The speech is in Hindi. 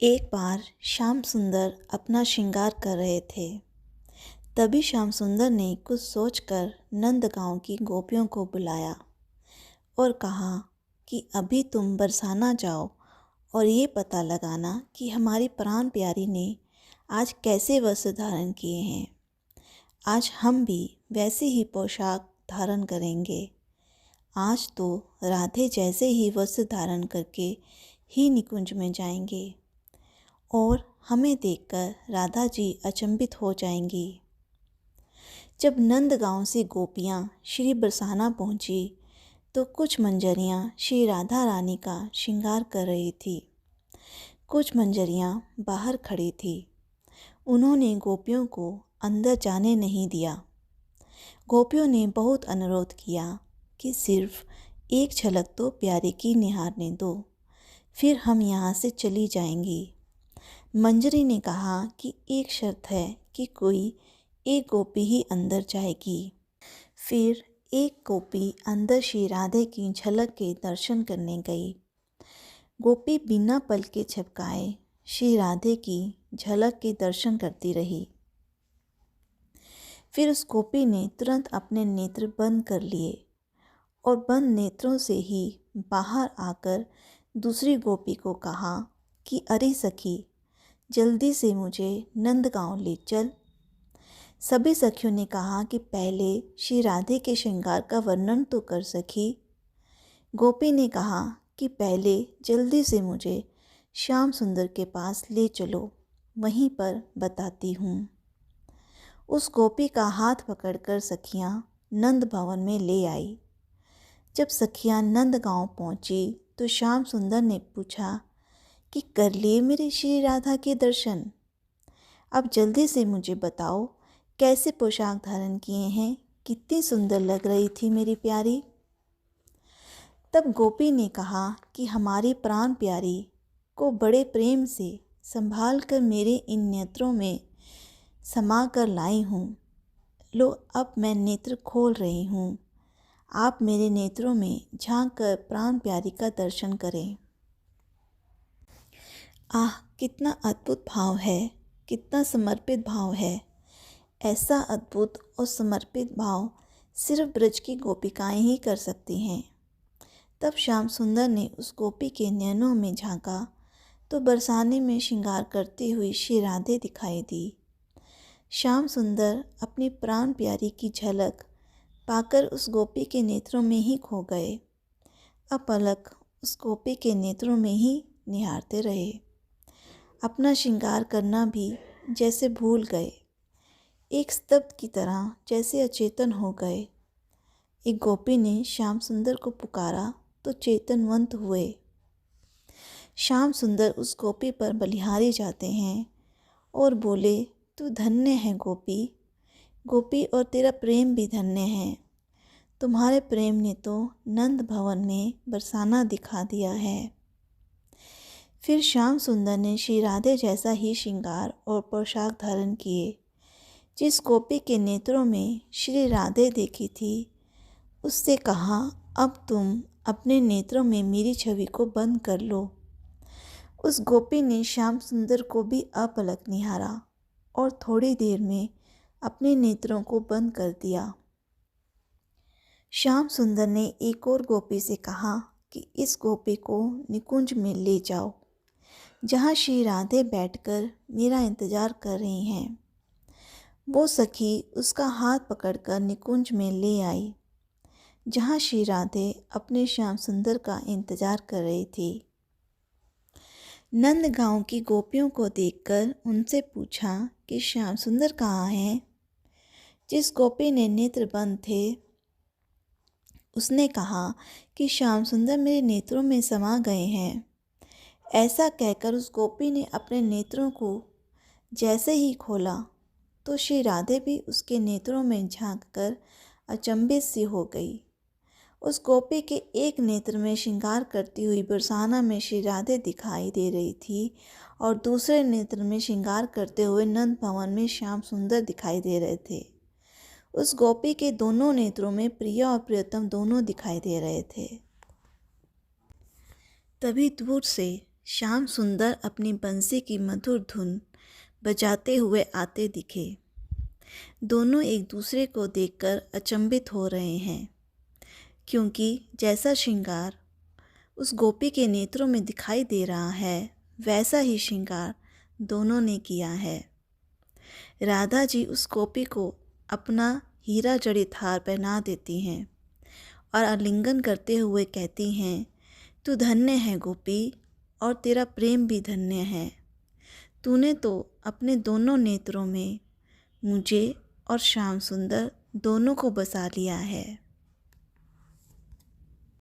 एक बार श्याम सुंदर अपना श्रृंगार कर रहे थे। तभी श्याम सुंदर ने कुछ सोचकर नंदगांव की गोपियों को बुलाया और कहा कि अभी तुम बरसाना जाओ और ये पता लगाना कि हमारी प्राण प्यारी ने आज कैसे वस्त्र धारण किए हैं। आज हम भी वैसे ही पोशाक धारण करेंगे। आज तो राधे जैसे ही वस्त्र धारण करके ही निकुंज में जाएंगे और हमें देखकर राधा जी अचंभित हो जाएंगी। जब नंदगांव से गोपियाँ श्री बरसाना पहुँची तो कुछ मंजरियाँ श्री राधा रानी का श्रृंगार कर रही थी। कुछ मंजरियाँ बाहर खड़ी थी। उन्होंने गोपियों को अंदर जाने नहीं दिया। गोपियों ने बहुत अनुरोध किया कि सिर्फ एक झलक तो प्यारे की निहारने दो, फिर हम यहाँ से चली जाएंगी। मंजरी ने कहा कि एक शर्त है कि कोई एक गोपी ही अंदर जाएगी। फिर एक गोपी अंदर श्री राधे की झलक के दर्शन करने गई। गोपी बिना पलके झपकाए श्री राधे की झलक के दर्शन करती रही। फिर उस गोपी ने तुरंत अपने नेत्र बंद कर लिए और बंद नेत्रों से ही बाहर आकर दूसरी गोपी को कहा कि अरे सखी, जल्दी से मुझे नंदगांव ले चल। सभी सखियों ने कहा कि पहले श्री राधे के श्रृंगार का वर्णन तो कर सखी। गोपी ने कहा कि पहले जल्दी से मुझे श्याम सुंदर के पास ले चलो, वहीं पर बताती हूँ। उस गोपी का हाथ पकड़कर सखियाँ नंद भवन में ले आई। जब सखियाँ नंदगांव पहुँची तो श्याम सुंदर ने पूछा कि कर लिए मेरे श्री राधा के दर्शन? अब जल्दी से मुझे बताओ, कैसे पोशाक धारण किए हैं? कितनी सुंदर लग रही थी मेरी प्यारी। तब गोपी ने कहा कि हमारी प्राण प्यारी को बड़े प्रेम से संभाल कर मेरे इन नेत्रों में समा कर लाई हूँ। लो, अब मैं नेत्र खोल रही हूँ। आप मेरे नेत्रों में झांक कर प्राण प्यारी का दर्शन करें। आह, कितना अद्भुत भाव है, कितना समर्पित भाव है। ऐसा अद्भुत और समर्पित भाव सिर्फ ब्रज की गोपिकाएं ही कर सकती हैं। तब श्याम सुंदर ने उस गोपी के नैनों में झांका तो बरसाने में श्रृंगार करती हुई श्री राधे दिखाई दी। श्याम सुंदर अपनी प्राण प्यारी की झलक पाकर उस गोपी के नेत्रों में ही खो गए। अपलक उस गोपी के नेत्रों में ही निहारते रहे। अपना श्रृंगार करना भी जैसे भूल गए, एक स्तब्ध की तरह जैसे अचेतन हो गए। एक गोपी ने श्याम सुंदर को पुकारा तो चेतनवंत हुए। श्याम सुंदर उस गोपी पर बलिहारी जाते हैं और बोले, तू धन्य है गोपी, गोपी और तेरा प्रेम भी धन्य है। तुम्हारे प्रेम ने तो नंद भवन में बरसाना दिखा दिया है। फिर श्याम सुंदर ने श्री राधे जैसा ही श्रृंगार और पोशाक धारण किए। जिस गोपी के नेत्रों में श्री राधे देखी थी, उससे कहा, अब तुम अपने नेत्रों में मेरी छवि को बंद कर लो। उस गोपी ने श्याम सुंदर को भी अपलक निहारा और थोड़ी देर में अपने नेत्रों को बंद कर दिया। श्याम सुंदर ने एक और गोपी से कहा कि इस गोपी को निकुंज में ले जाओ, जहाँ श्री राधे बैठकर मेरा इंतजार कर रही हैं। वो सखी उसका हाथ पकड़कर निकुंज में ले आई, जहाँ श्री राधे अपने श्याम सुंदर का इंतजार कर रही थी। नंदगांव की गोपियों को देखकर उनसे पूछा कि श्याम सुंदर कहाँ हैं। जिस गोपी ने नेत्र बंद थे, उसने कहा कि श्याम सुंदर मेरे नेत्रों में समा गए हैं। ऐसा कहकर उस गोपी ने अपने नेत्रों को जैसे ही खोला तो श्री राधे भी उसके नेत्रों में झांककर अचंभित सी हो गई। उस गोपी के एक नेत्र में श्रृंगार करती हुई बरसाना में श्री राधे दिखाई दे रही थी और दूसरे नेत्र में श्रृंगार करते हुए नंद भवन में श्याम सुंदर दिखाई दे रहे थे। उस गोपी के दोनों नेत्रों में प्रिया और प्रियतम दोनों दिखाई दे रहे थे। तभी दूर से श्याम सुंदर अपनी बंसी की मधुर धुन बजाते हुए आते दिखे। दोनों एक दूसरे को देखकर अचंभित हो रहे हैं, क्योंकि जैसा श्रृंगार उस गोपी के नेत्रों में दिखाई दे रहा है, वैसा ही श्रृंगार दोनों ने किया है। राधा जी उस गोपी को अपना हीरा जड़ित हार पहना देती हैं और आलिंगन करते हुए कहती हैं, तू धन्य है गोपी, और तेरा प्रेम भी धन्य है। तूने तो अपने दोनों नेत्रों में मुझे और श्याम सुंदर दोनों को बसा लिया है।